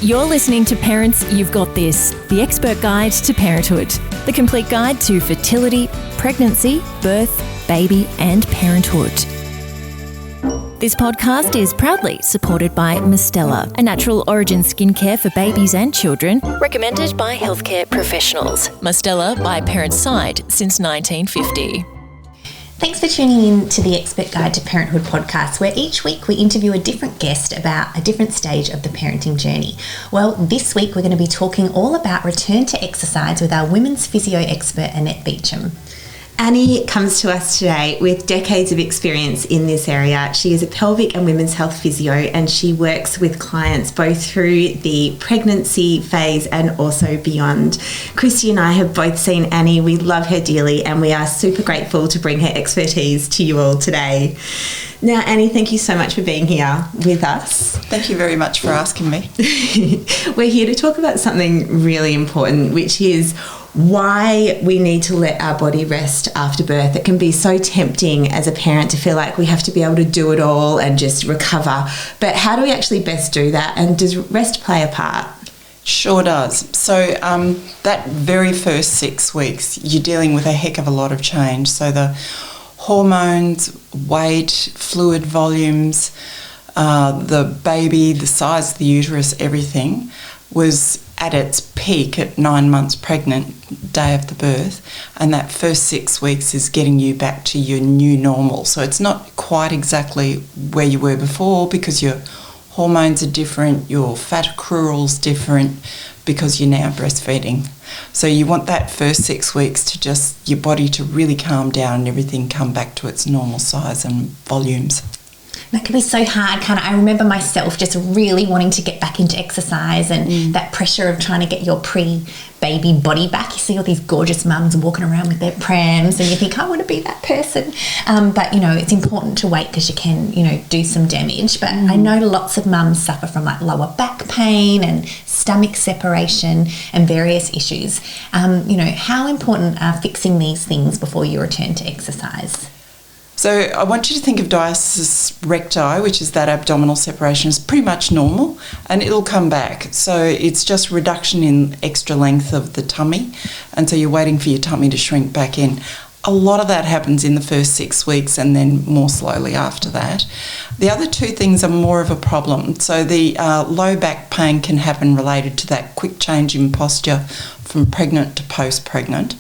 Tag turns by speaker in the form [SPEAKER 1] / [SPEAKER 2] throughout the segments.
[SPEAKER 1] You're listening to Parents You've Got This, the expert guide to parenthood, the complete guide to fertility, pregnancy, birth, baby and parenthood. This podcast is proudly supported by Mistela, a natural origin skincare for babies and children, recommended by healthcare professionals. Mistela by Parents' Side since 1950.
[SPEAKER 2] Thanks for tuning in to the Expert Guide to Parenthood podcast, where each week we interview a different guest about a different stage of the parenting journey. Well, this week we're going to be talking all about return to exercise with our women's physio expert, Annette Beauchamp.
[SPEAKER 3] Anny comes to us today with decades of experience in this area. She is a pelvic and women's health physio, and she works with clients both through the pregnancy phase and also beyond. Christy and I have both seen Anny. We love her dearly, and we are super grateful to bring her expertise to you all today. Now, Anny, thank you so much for being here with us.
[SPEAKER 4] Thank you very much for asking me.
[SPEAKER 3] We're here to talk about something really important, which is why we need to let our body rest after birth. It can be so tempting as a parent to feel like we have to be able to do it all and just recover. But how do we actually best do that? And does rest play a part?
[SPEAKER 4] Sure does. So that very first 6 weeks, you're dealing with a heck of a lot of change. So the hormones, weight, fluid volumes, the baby, the size of the uterus, everything was at its peak at 9 months pregnant, day of the birth, and that first 6 weeks is getting you back to your new normal. So it's not quite exactly where you were before because your hormones are different, your fat accrual's different because you're now breastfeeding. So you want that first 6 weeks to just, your body to really calm down and everything come back to its normal size and volumes.
[SPEAKER 2] That can be so hard. I remember myself just really wanting to get back into exercise and that pressure of trying to get your pre-baby body back. You see all these gorgeous mums walking around with their prams and you think, I want to be that person. But, it's important to wait because you can, do some damage. But I know lots of mums suffer from lower back pain and stomach separation and various issues. How important are fixing these things before you return to exercise?
[SPEAKER 4] So I want you to think of diastasis recti, which is that abdominal separation, as pretty much normal, and it'll come back. So it's just reduction in extra length of the tummy, and so you're waiting for your tummy to shrink back in. A lot of that happens in the first 6 weeks and then more slowly after that. The other two things are more of a problem. So the low back pain can happen related to that quick change in posture from pregnant to post-pregnant.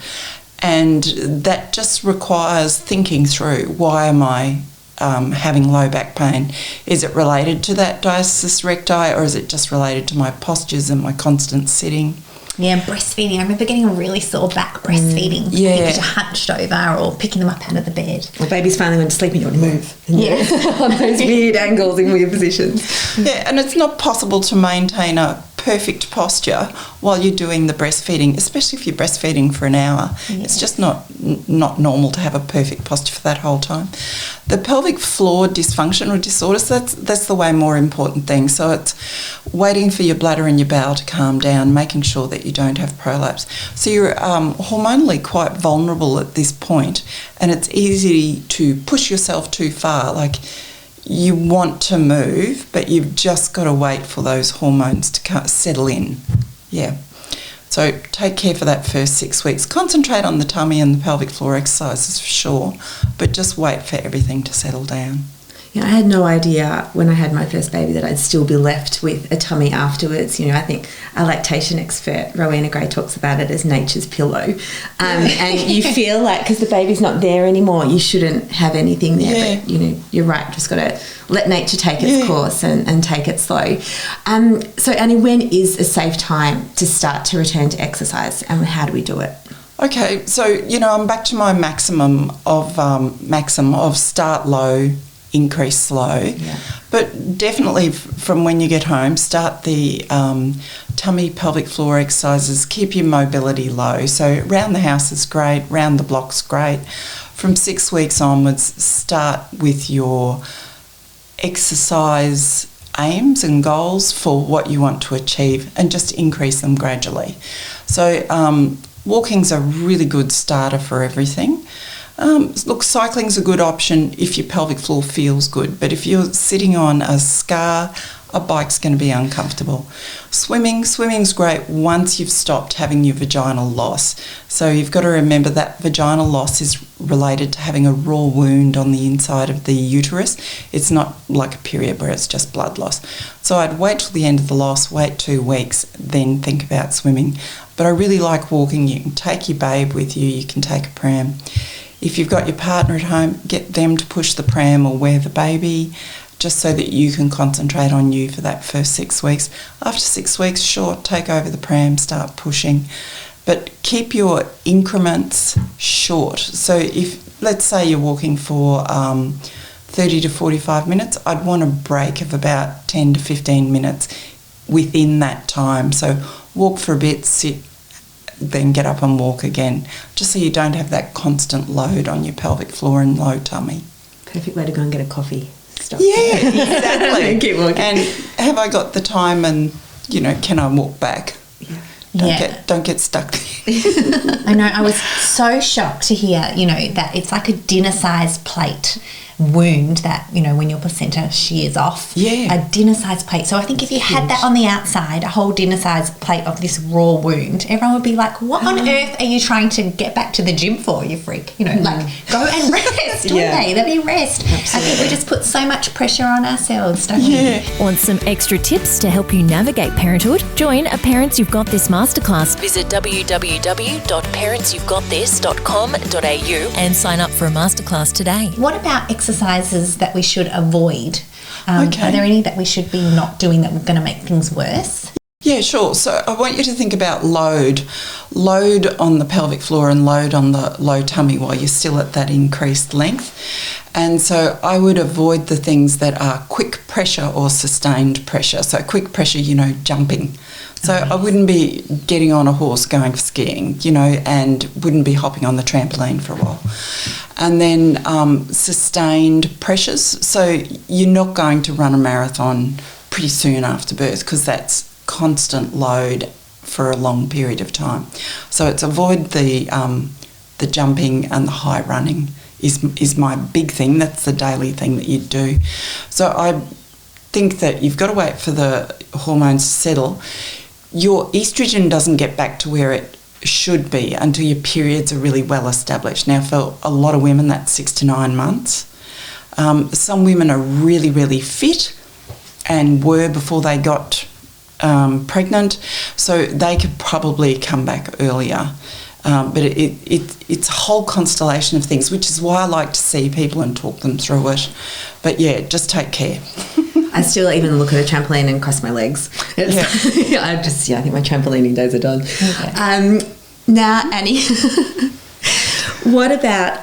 [SPEAKER 4] And that just requires thinking through, why am I having low back pain? Is it related to that diastasis recti, or is it just related to my postures and my constant sitting?
[SPEAKER 2] Yeah, breastfeeding. I remember getting a really sore back breastfeeding.
[SPEAKER 4] Yeah.
[SPEAKER 2] Because you're hunched over or picking them up out of the bed.
[SPEAKER 3] Or baby's finally went to sleep and you want to move.
[SPEAKER 2] Yeah.
[SPEAKER 3] On those weird angles in weird positions.
[SPEAKER 4] Yeah, and it's not possible to maintain a perfect posture while you're doing the breastfeeding, especially if you're breastfeeding for an hour. Yeah. It's just not normal to have a perfect posture for that whole time. The pelvic floor dysfunction or disorders, that's the way more important thing. So it's waiting for your bladder and your bowel to calm down, making sure that you don't have prolapse. So you're hormonally quite vulnerable at this point, and it's easy to push yourself too far. Like, you want to move, but you've just got to wait for those hormones to settle in. Yeah. So take care for that first 6 weeks. Concentrate on the tummy and the pelvic floor exercises for sure, but just wait for everything to settle down.
[SPEAKER 3] Yeah, I had no idea when I had my first baby that I'd still be left with a tummy afterwards. I think our lactation expert, Rowena Gray, talks about it as nature's pillow. And you feel like, because the baby's not there anymore, you shouldn't have anything there.
[SPEAKER 4] Yeah.
[SPEAKER 3] But, you're right, just got to let nature take its course and take it slow. So, Anny, when is a safe time to start to return to exercise, and how do we do it?
[SPEAKER 4] Okay, so, I'm back to my maxim of start low, increase slow. Yeah. But definitely from when you get home, start the tummy pelvic floor exercises, keep your mobility low. So round the house is great, round the block's great. From 6 weeks onwards, start with your exercise aims and goals for what you want to achieve and just increase them gradually. So walking's a really good starter for everything. Look, cycling's a good option if your pelvic floor feels good, but if you're sitting on a scar, a bike's going to be uncomfortable. Swimming's great once you've stopped having your vaginal loss. So you've got to remember that vaginal loss is related to having a raw wound on the inside of the uterus. It's not like a period where it's just blood loss. So I'd wait till the end of the loss, wait 2 weeks, then think about swimming. But I really like walking. You can take your babe with you, you can take a pram. If you've got your partner at home, get them to push the pram or wear the baby, just so that you can concentrate on you for that first 6 weeks. After 6 weeks, sure, take over the pram, start pushing. But keep your increments short. So if, let's say you're walking for 30 to 45 minutes, I'd want a break of about 10 to 15 minutes within that time. So walk for a bit, sit, then get up and walk again, just so you don't have that constant load on your pelvic floor and low tummy.
[SPEAKER 3] Perfect way to go and get a coffee. Stop.
[SPEAKER 4] Yeah, exactly.
[SPEAKER 3] Keep walking.
[SPEAKER 4] And have I got the time and, can I walk back?
[SPEAKER 3] Yeah.
[SPEAKER 4] Don't get stuck there.
[SPEAKER 2] I know, I was so shocked to hear, that it's like a dinner-sized plate wound that, when your placenta shears off.
[SPEAKER 4] Yeah.
[SPEAKER 2] A dinner-sized plate. So I think if you had that on the outside, a whole dinner-sized plate of this raw wound, everyone would be like, what on earth are you trying to get back to the gym for, you freak? Like, go and rest, wouldn't they? That'd be rest. Absolutely. I think we just put so much pressure on ourselves, don't we?
[SPEAKER 1] Want some extra tips to help you navigate parenthood? Join a Parents You've Got This masterclass. Visit www.parentsyouvegotthis.com.au and sign up for a masterclass today.
[SPEAKER 2] What about exercises that we should avoid?
[SPEAKER 4] Okay.
[SPEAKER 2] Are there any that we should be not doing that are going to make things worse?
[SPEAKER 4] Yeah, sure. So I want you to think about load on the pelvic floor and load on the low tummy while you're still at that increased length. And so I would avoid the things that are quick pressure or sustained pressure. So quick pressure, jumping. So I wouldn't be getting on a horse going for skiing, and wouldn't be hopping on the trampoline for a while. And then sustained pressures. So you're not going to run a marathon pretty soon after birth because that's constant load for a long period of time. So it's avoid the jumping and the high running is my big thing. That's the daily thing that you do. So I think that you've got to wait for the hormones to settle. Your estrogen doesn't get back to where it should be until your periods are really well established. Now, for a lot of women, that's 6 to 9 months. Some women are really, really fit and were before they got pregnant, so they could probably come back earlier. But it's a whole constellation of things, which is why I like to see people and talk them through it. But yeah, just take care.
[SPEAKER 3] I still even look at a trampoline and cross my legs. I think my trampolining days are done. Okay. Now, Annie, what about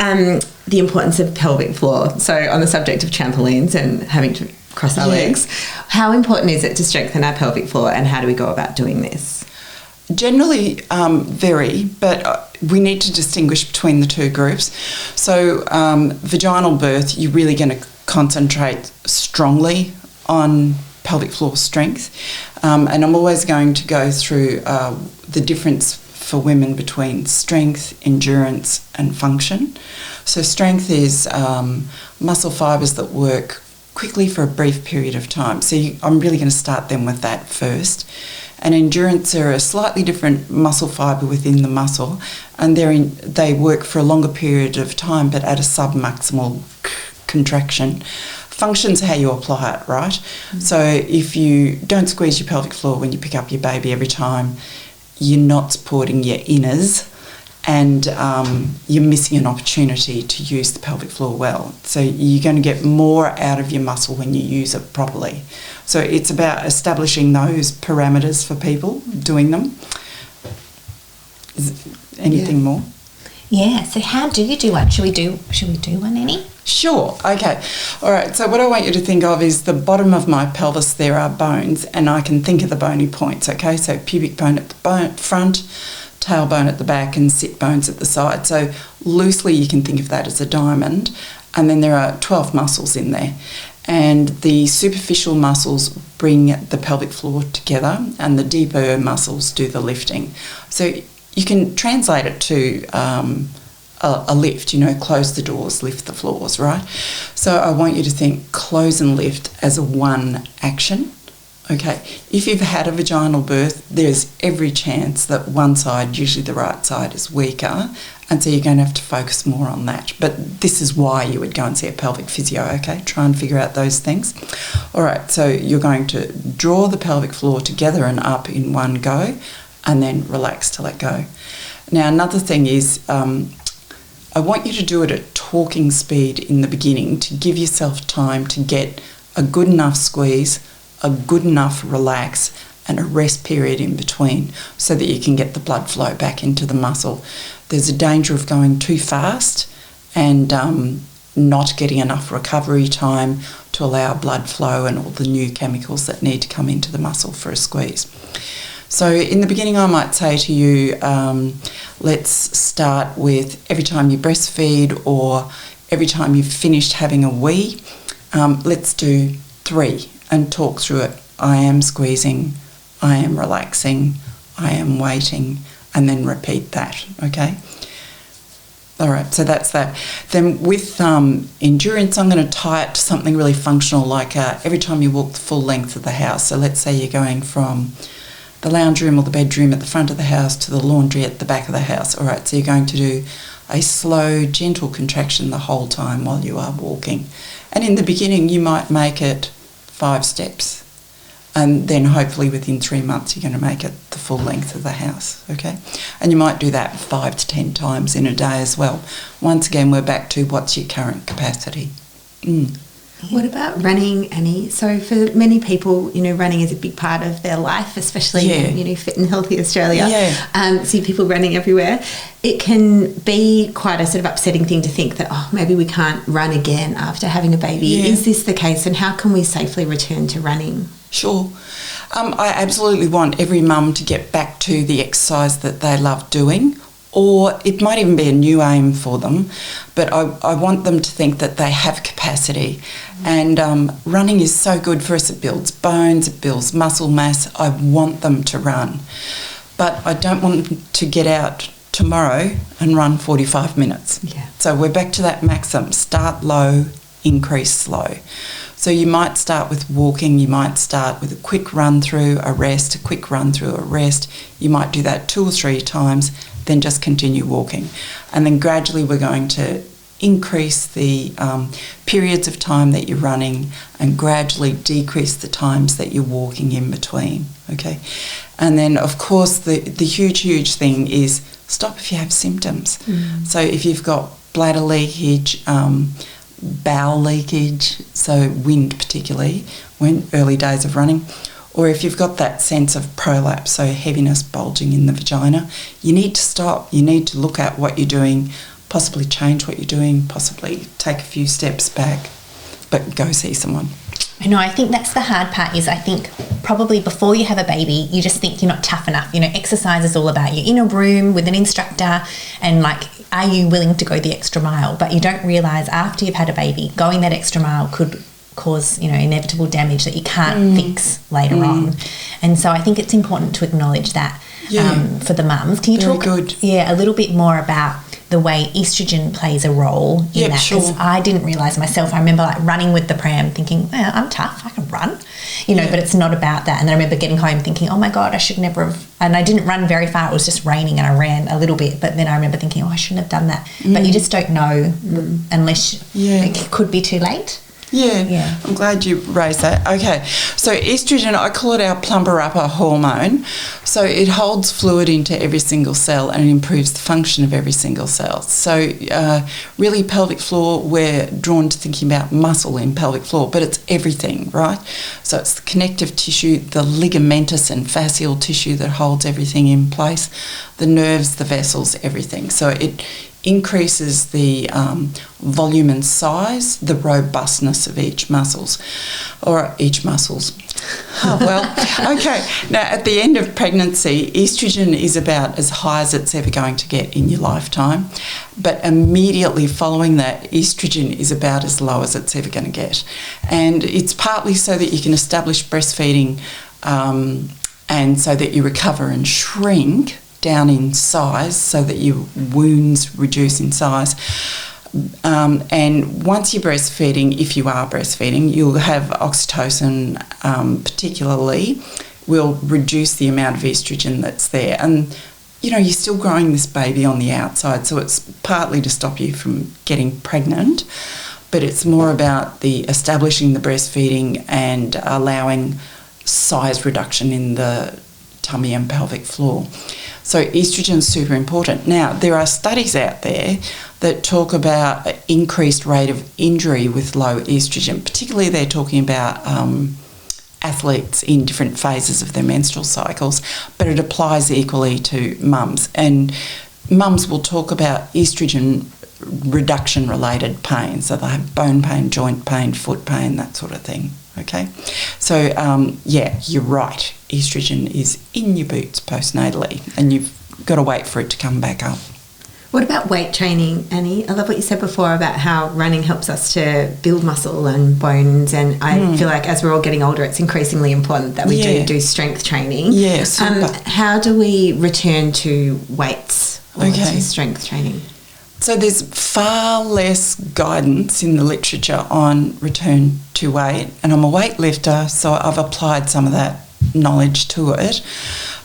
[SPEAKER 3] the importance of pelvic floor? So on the subject of trampolines and having to cross our legs, how important is it to strengthen our pelvic floor and how do we go about doing this?
[SPEAKER 4] Generally vary, but we need to distinguish between the two groups. So vaginal birth, you're really going to concentrate strongly on pelvic floor strength. And I'm always going to go through the difference for women between strength, endurance and function. So strength is muscle fibres that work quickly for a brief period of time. So I'm really going to start them with that first. And endurance are a slightly different muscle fibre within the muscle, and they work for a longer period of time but at a submaximal contraction. Function's how you apply it, right? Mm-hmm. So if you don't squeeze your pelvic floor when you pick up your baby every time, you're not supporting your inners, and you're missing an opportunity to use the pelvic floor well. So you're going to get more out of your muscle when you use it properly. So it's about establishing those parameters for people, doing them. Anything more?
[SPEAKER 2] Yeah, so how do you do one? Should we do one, Annie?
[SPEAKER 4] Sure, okay. All right, so what I want you to think of is the bottom of my pelvis, there are bones, and I can think of the bony points, okay? So pubic bone at the front, tailbone at the back and sit bones at the side. So loosely you can think of that as a diamond, and then there are 12 muscles in there. And the superficial muscles bring the pelvic floor together and the deeper muscles do the lifting. So you can translate it to a lift, close the doors, lift the floors, right? So I want you to think close and lift as a one action Okay, if you've had a vaginal birth, there's every chance that one side, usually the right side, is weaker, and so you're going to have to focus more on that. But this is why you would go and see a pelvic physio, okay? Try and figure out those things. All right, so you're going to draw the pelvic floor together and up in one go, and then relax to let go. Now, another thing is I want you to do it at talking speed in the beginning to give yourself time to get a good enough squeeze, a good enough relax, and a rest period in between so that you can get the blood flow back into the muscle. There's a danger of going too fast and not getting enough recovery time to allow blood flow and all the new chemicals that need to come into the muscle for a squeeze. So in the beginning, I might say to you, let's start with every time you breastfeed or every time you've finished having a wee, let's do 3 and talk through it. I am squeezing, I am relaxing, I am waiting, and then repeat that, okay? All right, so that's that. Then with endurance, I'm going to tie it to something really functional, like every time you walk the full length of the house. So let's say you're going from the lounge room or the bedroom at the front of the house to the laundry at the back of the house. All right, so you're going to do a slow, gentle contraction the whole time while you are walking. And in the beginning, you might make it 5 steps. And then hopefully within 3 months, you're going to make it the full length of the house, okay? And you might do that 5 to 10 times in a day as well. Once again, we're back to what's your current capacity.
[SPEAKER 3] What about running, Annie? So for many people, running is a big part of their life, especially in, Fit and Healthy Australia.
[SPEAKER 4] Yeah.
[SPEAKER 3] See people running everywhere. It can be quite a sort of upsetting thing to think that, maybe we can't run again after having a baby.
[SPEAKER 4] Yeah.
[SPEAKER 3] Is this the case, and how can we safely return to running?
[SPEAKER 4] Sure. I absolutely want every mum to get back to the exercise that they love doing, or it might even be a new aim for them, but I want them to think that they have capacity. And running is so good for us. It builds bones, it builds muscle mass. I want them to run. But I don't want them to get out tomorrow and run 45 minutes.
[SPEAKER 3] Yeah.
[SPEAKER 4] So we're back to that maxim. Start low, increase slow. So you might start with walking, you might start with a quick run through, a rest, a quick run through, a rest. You might do that 2 or 3 times, then just continue walking. And then gradually we're going to increase the periods of time that you're running and gradually decrease the times that you're walking in between, okay? And then, of course, the huge thing is stop if you have symptoms. So if you've got bladder leakage, bowel leakage, so wind particularly, when early days of running, or if you've got that sense of prolapse, so heaviness, bulging in the vagina, you need to stop. You need to look at what you're doing, possibly change what you're doing, possibly take a few steps back, but go see someone.
[SPEAKER 2] I think that's the hard part is I think probably before you have a baby, you just think you're not tough enough. Exercise is all about you're in a room with an instructor and are you willing to go the extra mile? But you don't realise after you've had a baby, going that extra mile could cause, inevitable damage that you can't fix later on. And so I think it's important to acknowledge that for the mums. Can you talk a little bit more about the way estrogen plays a role in that? Because I didn't realise myself. I remember running with the pram thinking, well, I'm tough, I can run, but it's not about that. And then I remember getting home thinking, oh my God, I should never have, and I didn't run very far, it was just raining and I ran a little bit, but then I remember thinking, I shouldn't have done that. But you just don't know unless it could be too late.
[SPEAKER 4] Yeah, I'm glad you raised that. Okay, so estrogen, I call it our plumber-upper hormone. So it holds fluid into every single cell and it improves the function of every single cell. So really pelvic floor, we're drawn to thinking about muscle in pelvic floor, but it's everything, right? So it's the connective tissue, the ligamentous and fascial tissue that holds everything in place, the nerves, the vessels, everything. So it increases the volume and size, the robustness of each muscles. Oh, well, okay. Now, at the end of pregnancy, estrogen is about as high as it's ever going to get in your lifetime. But immediately following that, estrogen is about as low as it's ever going to get. And it's partly so that you can establish breastfeeding and so that you recover and shrink down in size so that your wounds reduce in size. And once you're breastfeeding, if you are breastfeeding, you'll have oxytocin particularly will reduce the amount of estrogen that's there. And, you're still growing this baby on the outside, so it's partly to stop you from getting pregnant, but it's more about the establishing the breastfeeding and allowing size reduction in the tummy and pelvic floor. So estrogen is super important. Now, there are studies out there that talk about an increased rate of injury with low estrogen. Particularly they're talking about athletes in different phases of their menstrual cycles, but it applies equally to mums. And mums will talk about estrogen reduction related pain. So they have bone pain, joint pain, foot pain, that sort of thing. Okay, so you're right. Estrogen is in your boots postnatally, and you've got to wait for it to come back up.
[SPEAKER 3] What about weight training, Annie? I love what you said before about how running helps us to build muscle and bones, and I feel like as we're all getting older, it's increasingly important that we do strength training.
[SPEAKER 4] Yeah, super.
[SPEAKER 3] How do we return to weights or to strength training?
[SPEAKER 4] So there's far less guidance in the literature on return to weight, and I'm a weight lifter, so I've applied some of that knowledge to it.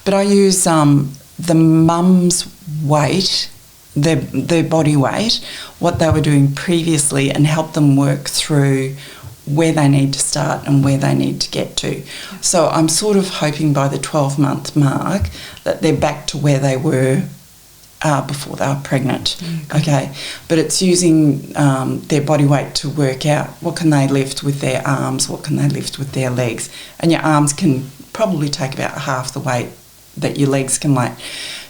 [SPEAKER 4] But I use the mum's weight, their body weight, what they were doing previously, and help them work through where they need to start and where they need to get to. So I'm sort of hoping by the 12-month mark that they're back to where they were before they were pregnant. Okay, but it's using their body weight to work out what can they lift with their arms, what can they lift with their legs, and your arms can probably take about half the weight that your legs can lift.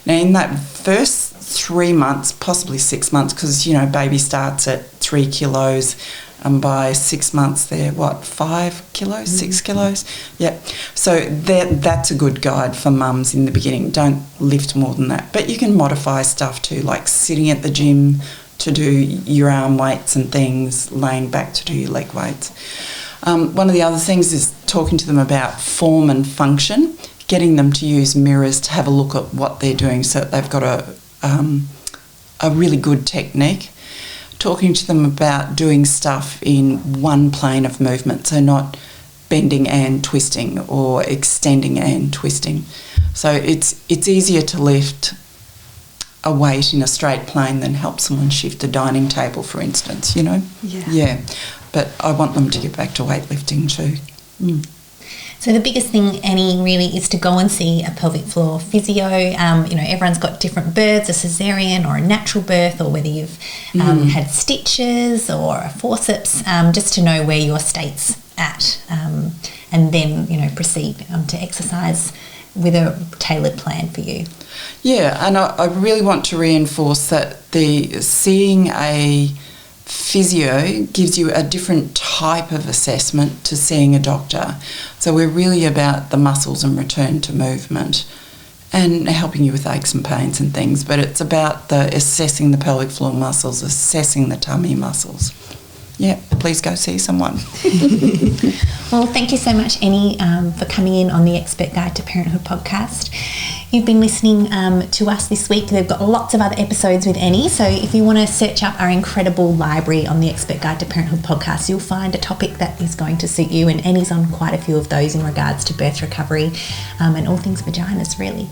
[SPEAKER 4] Now in that first 3 months, possibly 6 months, because baby starts at 3 kilos, and by 6 months they're 5 kilos, 6 kilos. Yeah, so that's a good guide for mums in the beginning. Don't lift more than that, but you can modify stuff too, like sitting at the gym to do your arm weights and things, laying back to do your leg weights. One of the other things is talking to them about form and function, getting them to use mirrors to have a look at what they're doing so that they've got a really good technique. Talking to them about doing stuff in one plane of movement, so not bending and twisting or extending and twisting. So it's easier to lift a weight in a straight plane than help someone shift a dining table, for instance, Yeah. But I want them to get back to weightlifting too.
[SPEAKER 2] So the biggest thing, Annie, really is to go and see a pelvic floor physio. Everyone's got different births, a cesarean or a natural birth, or whether you've had stitches or a forceps, just to know where your state's at, and then, proceed to exercise with a tailored plan for you.
[SPEAKER 4] Yeah, and I really want to reinforce that seeing a physio gives you a different type of assessment to seeing a doctor. So we're really about the muscles and return to movement and helping you with aches and pains and things, but it's about assessing the pelvic floor muscles, assessing the tummy muscles. Yeah, please go see someone.
[SPEAKER 2] Well, thank you so much, Annie, for coming in on the Expert Guide to Parenthood podcast. You've been listening to us this week. They've got lots of other episodes with Annie, so if you want to search up our incredible library on the Expert Guide to Parenthood podcast, you'll find a topic that is going to suit you, and Annie's on quite a few of those in regards to birth recovery and all things vaginas, really.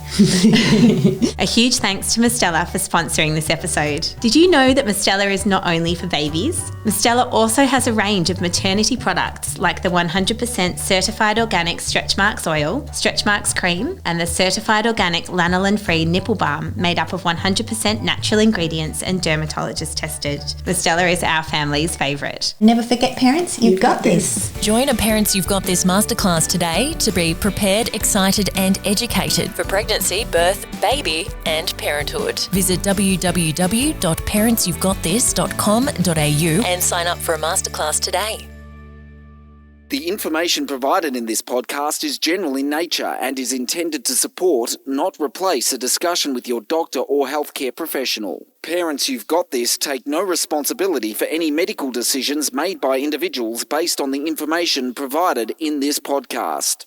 [SPEAKER 3] A huge thanks to Mistela for sponsoring this episode. Did you know that Mistela is not only for babies? Mistela also has a range of maternity products like the 100% certified organic Stretch Marks oil, Stretch Marks cream, and the certified organic lanolin-free nipple balm made up of 100% natural ingredients and dermatologist tested. Mistela is our family's favourite.
[SPEAKER 2] Never forget, parents, you've got this.
[SPEAKER 1] Join a Parents You've Got This masterclass today to be prepared, excited and educated for pregnancy, birth, baby and parenthood. Visit www.parentsyou'vegotthis.com.au and sign up for a masterclass today.
[SPEAKER 5] The information provided in this podcast is general in nature and is intended to support, not replace, a discussion with your doctor or healthcare professional. Parents You've Got This take no responsibility for any medical decisions made by individuals based on the information provided in this podcast.